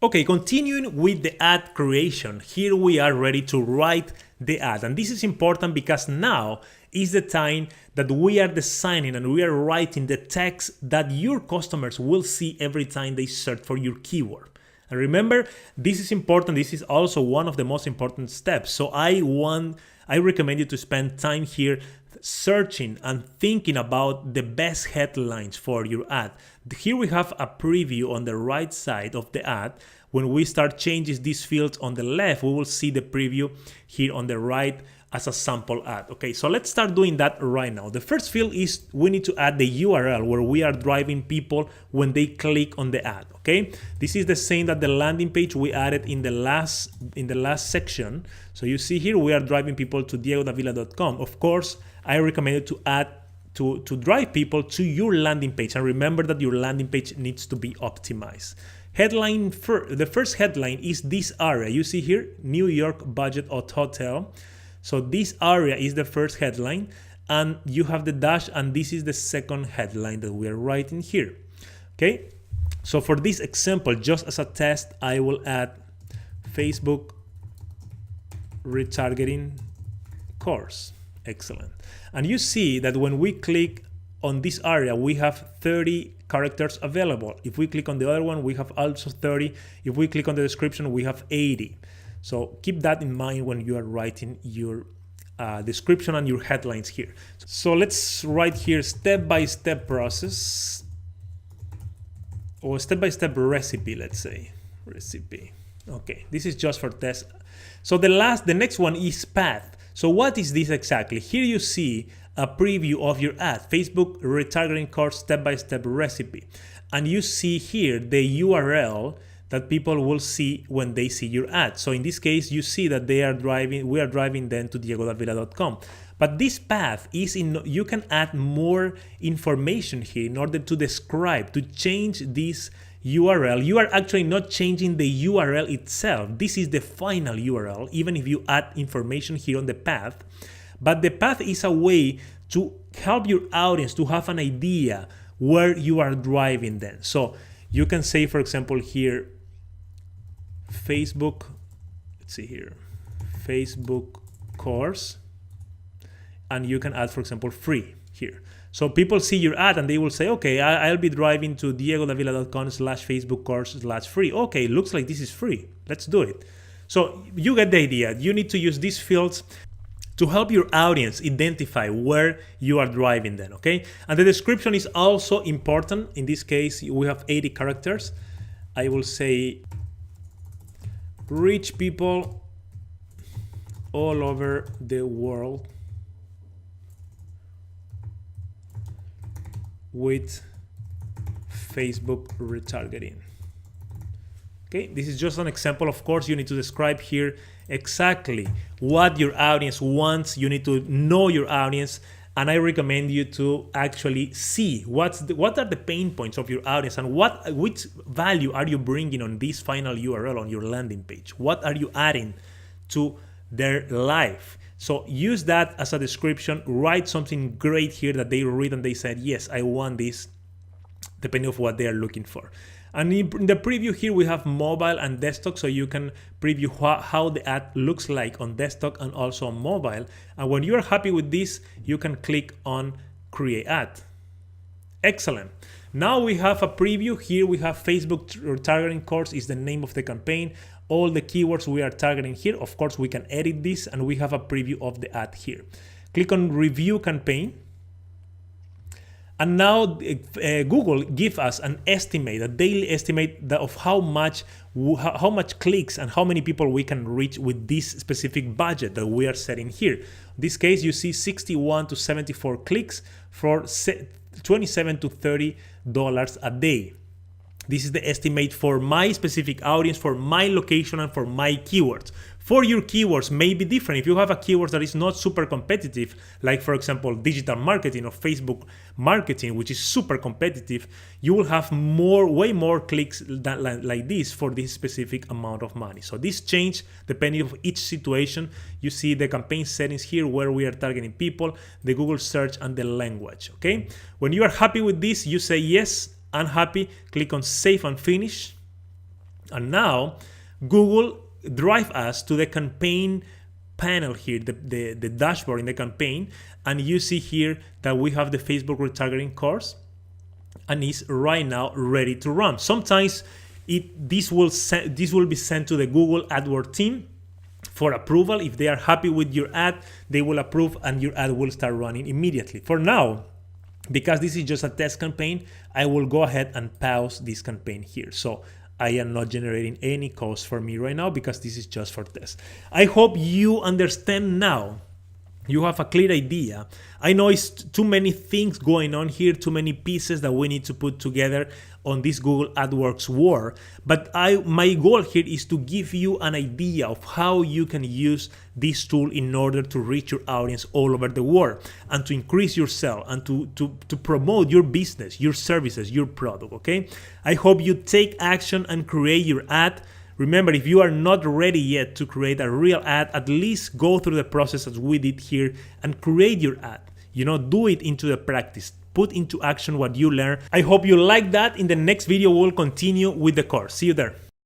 Okay, continuing with the ad creation, here we are ready to write the ad. And this is important because now is the time that we are designing and we are writing the text that your customers will see every time they search for your keyword. And remember, this is important. This is also one of the most important steps. So I recommend you to spend time here searching and thinking about the best headlines for your ad. Here we have a preview on the right side of the ad. When we start changing these fields on the left, we will see the preview here on the right as a sample ad. Okay, so let's start doing that right now. The first field is we need to add the URL where we are driving people when they click on the ad. Okay, this is the same that the landing page we added in the last section. So you see here we are driving people to diegodavila.com. Of course, I recommend you to add to drive people to your landing page, and remember that your landing page needs to be optimized. The first headline is this area. You see here, New York budget hotel. So this area is the first headline, and you have the dash, and this is the second headline that we are writing here. Okay, so for this example, just as a test, I will add Facebook retargeting course. Excellent. And you see that when we click on this area, we have 30 characters available. If we click on the other one, we have also 30. If we click on the description, we have 80. So keep that in mind when you are writing your description and your headlines here. So let's write here step-by-step process, or step-by-step recipe, let's say. Recipe. Okay, this is just for test. So the next one is path. So what is this exactly? Here you see a preview of your ad, Facebook retargeting course step-by-step recipe. And you see here the URL that people will see when they see your ad. So in this case, you see that we are driving them to diegodavila.com. But this path is you can add more information here in order to describe, to change this URL. You are actually not changing the URL itself. This is the final URL, even if you add information here on the path. But the path is a way to help your audience to have an idea where you are driving them. So you can say, for example, here, Facebook, let's see here, Facebook course, and you can add, for example, free here. So people see your ad and they will say, okay, I'll be driving to diegodavila.com/Facebook course/free. Okay, looks like this is free. Let's do it. So you get the idea. You need to use these fields to help your audience identify where you are driving them, okay? And the description is also important. In this case, we have 80 characters. I will say, reach people all over the world with Facebook retargeting. Okay, this is just an example. Of course, you need to describe here exactly what your audience wants. You need to know your audience, and I recommend you to actually see what are the pain points of your audience and which value are you bringing on this final URL on your landing page. What are you adding to their life? So use that as a description. Write something great here that they read and they said, yes, I want this, depending on what they are looking for. And in the preview here, we have mobile and desktop, so you can preview how the ad looks like on desktop and also on mobile. And when you're happy with this, you can click on Create Ad. Excellent. Now we have a preview. Here we have Facebook retargeting course is the name of the campaign. All the keywords we are targeting here. Of course, we can edit this, and we have a preview of the ad here. Click on Review Campaign. And now Google gives us an estimate, a daily estimate of how much clicks and how many people we can reach with this specific budget that we are setting here. In this case, you see 61 to 74 clicks for $27 to $30 a day. This is the estimate for my specific audience, for my location, and for my keywords. For your keywords may be different. If you have a keyword that is not super competitive, like for example, digital marketing or Facebook marketing, which is super competitive, you will have way more clicks like this for this specific amount of money. So this change depending on each situation. You see the campaign settings here where we are targeting people, the Google search, and the language. Okay. When you are happy with this, you say yes, I'm happy, click on Save and Finish. And now Google drive us to the campaign panel here, the dashboard in the campaign, and you see here that we have the Facebook retargeting course, and it's right now ready to run. Sometimes this will be sent to the Google Adwords team for approval. If they are happy with your ad, they will approve and your ad will start running immediately. For now, because this is just a test campaign, I will go ahead and pause this campaign here. So I am not generating any cost for me right now because this is just for test. I hope you understand now. You have a clear idea. I know it's too many things going on here, too many pieces that we need to put together on this Google AdWords war, but my goal here is to give you an idea of how you can use this tool in order to reach your audience all over the world and to increase your sale and to promote your business, your services, your product, okay? I hope you take action and create your ad. Remember, if you are not ready yet to create a real ad, at least go through the process as we did here and create your ad. Do it into the practice. Put into action what you learn. I hope you like that. In the next video, we'll continue with the course. See you there.